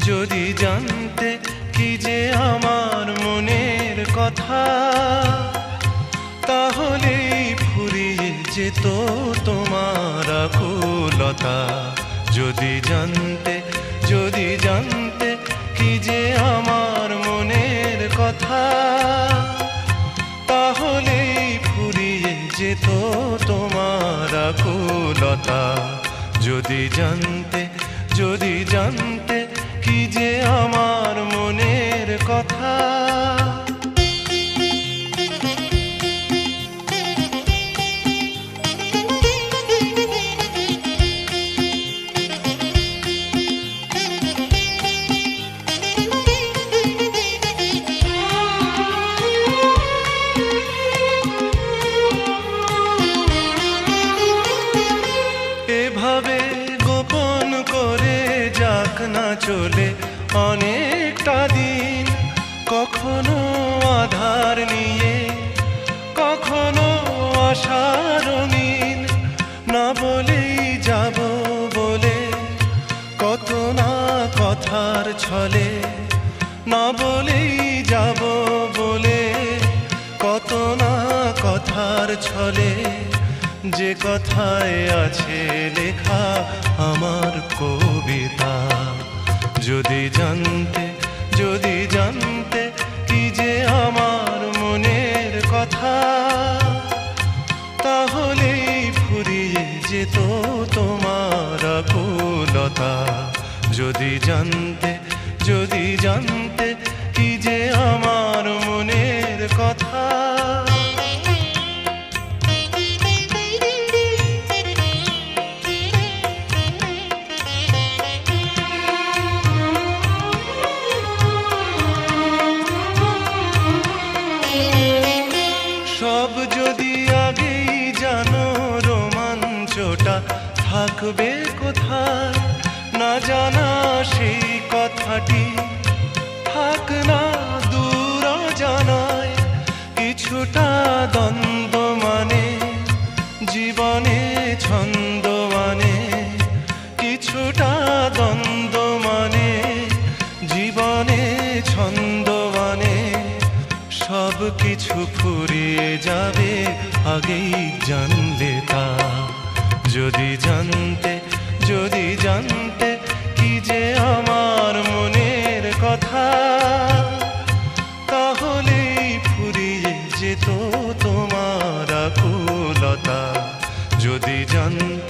যদি জানতে কি যে আমার মনের কথা, তাহলেই ফুরিয়ে যেত তোমার আকুলতা। যদি জানতে কি যে আমার মনের কথা, তাহলেই ফুরিয়ে যেত তোমার আকুলতা। যদি জানতে কি যে আমার মনের কথা। এভাবে গোপন করে যাক না চলে অনেকটা দিন, কখনো আধার নিয়ে, কখনো আশার রঙিন। না বলেই যাব বলে কত না কথার ছলে, না বলেই যাব বলে কত না কথার ছলে। যে কথায় আছে লেখা আমার কবিতা। যদি জানতে কি যে আমার মনের কথা, তাহলেই ফুরিয়ে যেত তোমার আকুলতা। যদি জানতে কি যে আমার মনের কথা। সব যদি আগেই জানো, রোমাঞ্চটা থাকবে কোথায়? না জানা সেই কথাটি থাক না দূর জানায়। কিছুটা দ্বন্দ্ব মানে জীবনে ছন্দ মানে, কিছুটা দ্বন্দ্ব মানে জীবনে ছন্দ মানে। সব কিছু ফুরিয়ে যাবে আগেই জানলে তা। যদি জানতে কি যে আমার মনের কথা, তাহলেই ফুরিয়ে যেত তোমার আকুলতা। যদি জানতে